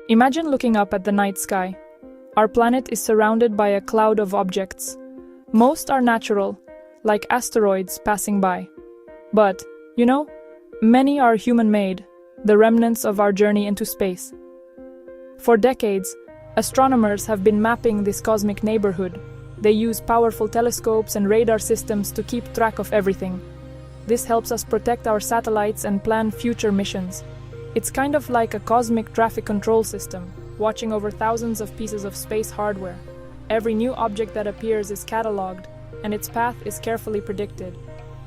Imagine looking up at the night sky. Our planet is surrounded by a cloud of objects. Most are natural, like asteroids passing by. But, many are human-made, the remnants of our journey into space. For decades, astronomers have been mapping this cosmic neighborhood. They use powerful telescopes and radar systems to keep track of everything. This helps us protect our satellites and plan future missions. It's kind of like a cosmic traffic control system, watching over thousands of pieces of space hardware. Every new object that appears is cataloged, and its path is carefully predicted.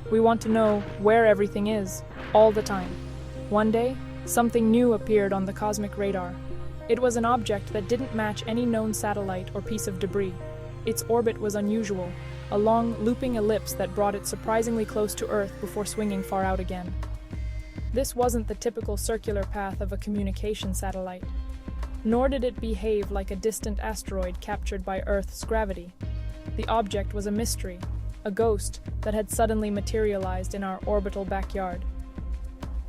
We want to know where everything is, all the time. One day, something new appeared on the cosmic radar. It was an object that didn't match any known satellite or piece of debris. Its orbit was unusual, a long, looping ellipse that brought it surprisingly close to Earth before swinging far out again. This wasn't the typical circular path of a communication satellite, nor did it behave like a distant asteroid captured by Earth's gravity. The object was a mystery, a ghost that had suddenly materialized in our orbital backyard.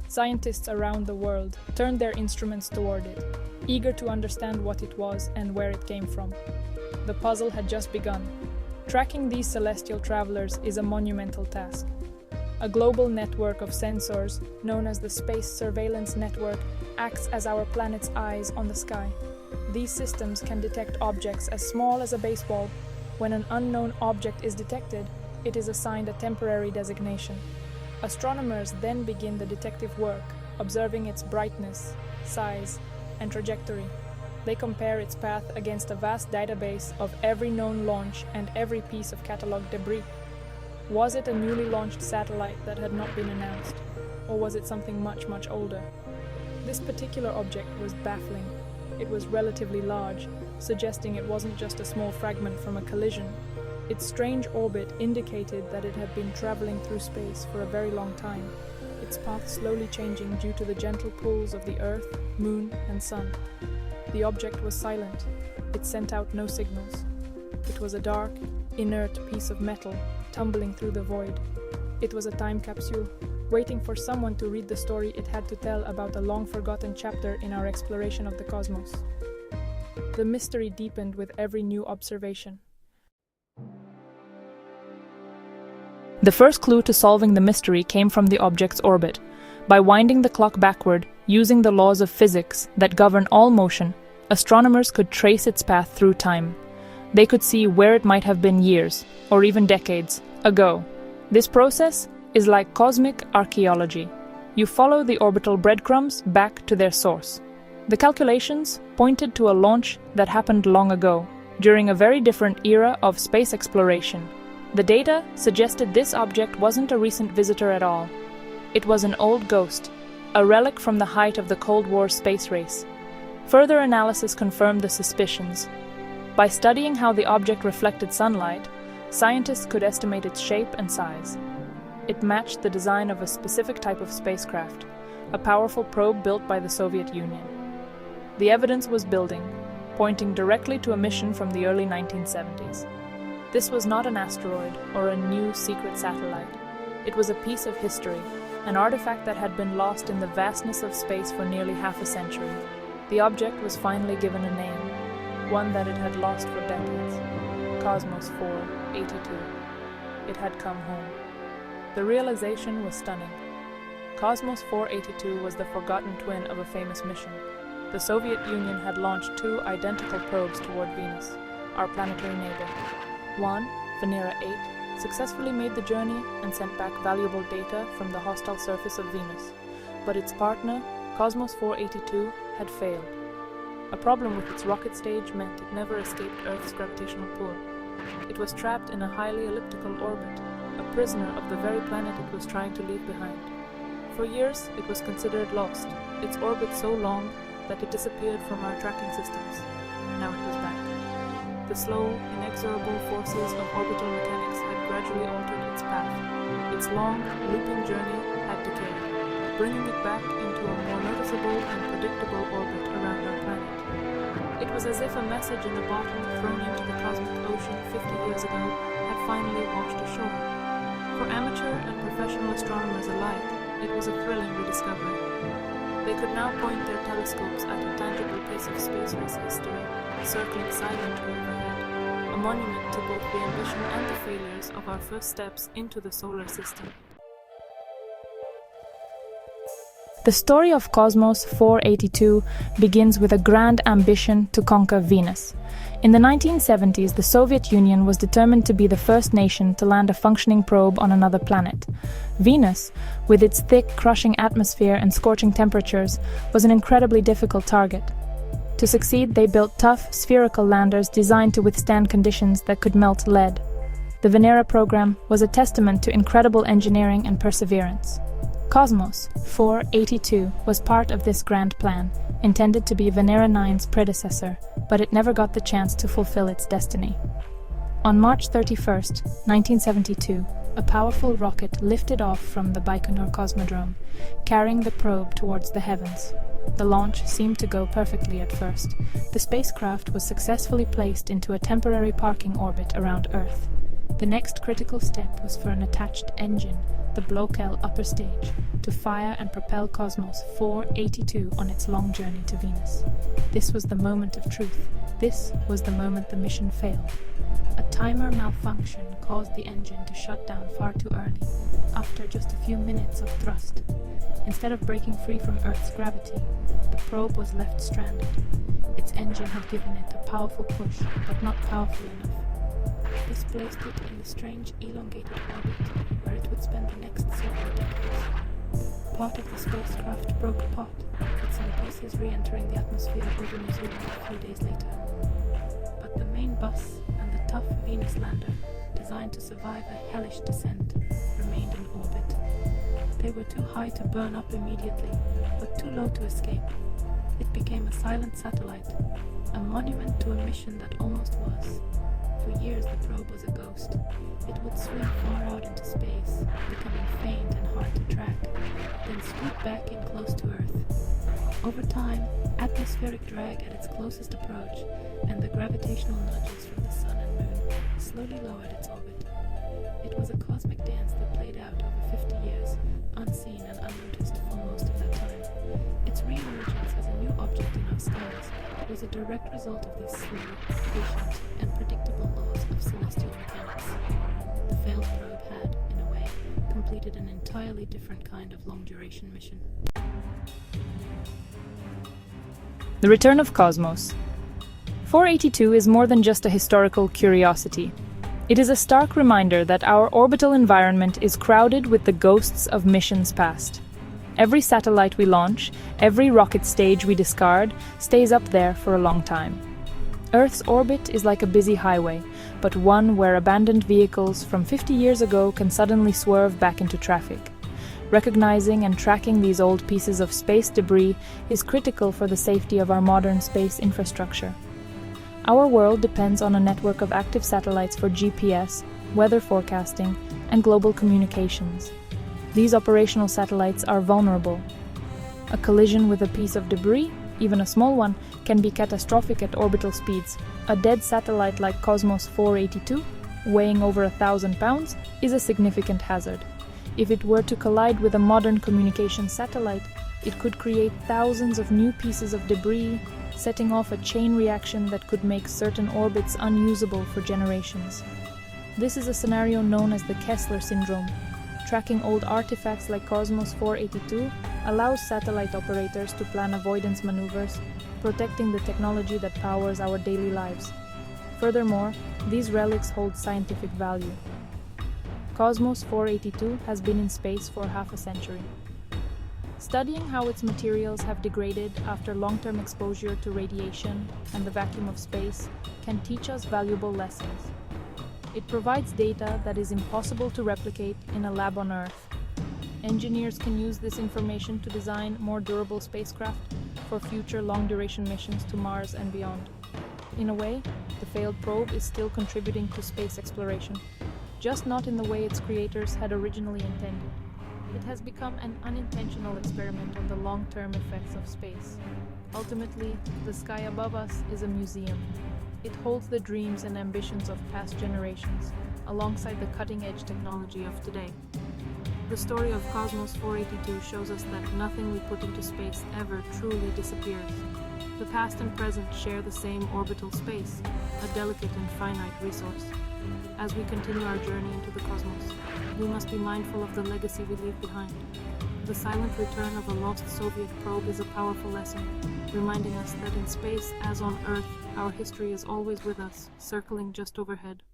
Scientists around the world turned their instruments toward it, eager to understand what it was and where it came from. The puzzle had just begun. Tracking these celestial travelers is a monumental task. A global network of sensors, known as the Space Surveillance Network, acts as our planet's eyes on the sky. These systems can detect objects as small as a baseball. When an unknown object is detected, it is assigned a temporary designation. Astronomers then begin the detective work, observing its brightness, size, and trajectory. They compare its path against a vast database of every known launch and every piece of catalogued debris. Was it a newly launched satellite that had not been announced, or was it something much, much older? This particular object was baffling. It was relatively large, suggesting it wasn't just a small fragment from a collision. Its strange orbit indicated that it had been traveling through space for a very long time, its path slowly changing due to the gentle pulls of the Earth, Moon, and Sun. The object was silent. It sent out no signals. It was a dark, inert piece of metal tumbling through the void. It was a time capsule, waiting for someone to read the story it had to tell about a long-forgotten chapter in our exploration of the cosmos. The mystery deepened with every new observation. The first clue to solving the mystery came from the object's orbit. By winding the clock backward, using the laws of physics that govern all motion, astronomers could trace its path through time. They could see where it might have been years, or even decades, ago. This process is like cosmic archaeology. You follow the orbital breadcrumbs back to their source. The calculations pointed to a launch that happened long ago, during a very different era of space exploration. The data suggested this object wasn't a recent visitor at all. It was an old ghost, a relic from the height of the Cold War space race. Further analysis confirmed the suspicions. By studying how the object reflected sunlight, scientists could estimate its shape and size. It matched the design of a specific type of spacecraft, a powerful probe built by the Soviet Union. The evidence was building, pointing directly to a mission from the early 1970s. This was not an asteroid or a new secret satellite. It was a piece of history, an artifact that had been lost in the vastness of space for nearly half a century. The object was finally given a name, one that it had lost for decades: Kosmos 482. It had come home. The realization was stunning. Cosmos 482 was the forgotten twin of a famous mission. The Soviet Union had launched 2 identical probes toward Venus, our planetary neighbor. One, Venera 8, successfully made the journey and sent back valuable data from the hostile surface of Venus, but its partner, Cosmos 482, had failed. A problem with its rocket stage meant it never escaped Earth's gravitational pull. It was trapped in a highly elliptical orbit, a prisoner of the very planet it was trying to leave behind. For years, it was considered lost, its orbit so long that it disappeared from our tracking systems. Now it was back. The slow, inexorable forces of orbital mechanics had gradually altered its path. Its long, looping journey had decayed, bringing it back into a more noticeable and predictable orbit around our planet. It was as if a message in a bottle thrown into the cosmic ocean 50 years ago had finally washed ashore. For amateur and professional astronomers alike, it was a thrilling rediscovery. They could now point their telescopes at a tangible piece of space race history, circling silently overhead, a monument to both the ambition and the failures of our first steps into the solar system. The story of Cosmos 482 begins with a grand ambition to conquer Venus. In the 1970s, the Soviet Union was determined to be the first nation to land a functioning probe on another planet. Venus, with its thick, crushing atmosphere and scorching temperatures, was an incredibly difficult target. To succeed, they built tough, spherical landers designed to withstand conditions that could melt lead. The Venera program was a testament to incredible engineering and perseverance. Cosmos 482 was part of this grand plan, intended to be Venera 9's predecessor, but it never got the chance to fulfill its destiny. On March 31, 1972, a powerful rocket lifted off from the Baikonur Cosmodrome, carrying the probe towards the heavens. The launch seemed to go perfectly at first. The spacecraft was successfully placed into a temporary parking orbit around Earth. The next critical step was for an attached engine, the Blokel upper stage, to fire and propel Cosmos 482 on its long journey to Venus. This was the moment of truth. This was the moment the mission failed. A timer malfunction caused the engine to shut down far too early, after just a few minutes of thrust. Instead of breaking free from Earth's gravity, the probe was left stranded. Its engine had given it a powerful push, but not powerful enough. This placed it in the strange elongated orbit, where it would spend the next several decades. Part of the spacecraft broke apart, with some pieces re-entering the atmosphere over New Zealand a few days later. But the main bus and the tough Venus lander, designed to survive a hellish descent, remained in orbit. They were too high to burn up immediately, but too low to escape. It became a silent satellite, a monument to a mission that almost was. For years the probe was a ghost. It would swing far out into space, becoming faint and hard to track, then swoop back in close to Earth. Over time, atmospheric drag at its closest approach, and the gravitational nudges from the Sun and Moon slowly lowered its orbit. It was a cosmic dance that played out over 50 years, unseen and unnoticed for most of that time. Its re-emergence as a new object in our skies was a direct result of these slow, patient, and predictable laws of celestial mechanics. The failed probe had, in a way, completed an entirely different kind of long-duration mission. The return of Cosmos. 482 is more than just a historical curiosity. It is a stark reminder that our orbital environment is crowded with the ghosts of missions past. Every satellite we launch, every rocket stage we discard, stays up there for a long time. Earth's orbit is like a busy highway, but one where abandoned vehicles from 50 years ago can suddenly swerve back into traffic. Recognizing and tracking these old pieces of space debris is critical for the safety of our modern space infrastructure. Our world depends on a network of active satellites for GPS, weather forecasting, and global communications. These operational satellites are vulnerable. A collision with a piece of debris, even a small one, can be catastrophic at orbital speeds. A dead satellite like Cosmos 482, weighing over 1,000 pounds, is a significant hazard. If it were to collide with a modern communication satellite, it could create thousands of new pieces of debris, setting off a chain reaction that could make certain orbits unusable for generations. This is a scenario known as the Kessler syndrome. Tracking old artifacts like Cosmos 482 allows satellite operators to plan avoidance maneuvers, protecting the technology that powers our daily lives. Furthermore, these relics hold scientific value. Cosmos 482 has been in space for half a century. Studying how its materials have degraded after long-term exposure to radiation and the vacuum of space can teach us valuable lessons. It provides data that is impossible to replicate in a lab on Earth. Engineers can use this information to design more durable spacecraft for future long-duration missions to Mars and beyond. In a way, the failed probe is still contributing to space exploration, just not in the way its creators had originally intended. It has become an unintentional experiment on the long-term effects of space. Ultimately, the sky above us is a museum. It holds the dreams and ambitions of past generations, alongside the cutting-edge technology of today. The story of Cosmos 482 shows us that nothing we put into space ever truly disappears. The past and present share the same orbital space, a delicate and finite resource. As we continue our journey into the cosmos, we must be mindful of the legacy we leave behind. The silent return of a lost Soviet probe is a powerful lesson, reminding us that in space, as on Earth, our history is always with us, circling just overhead.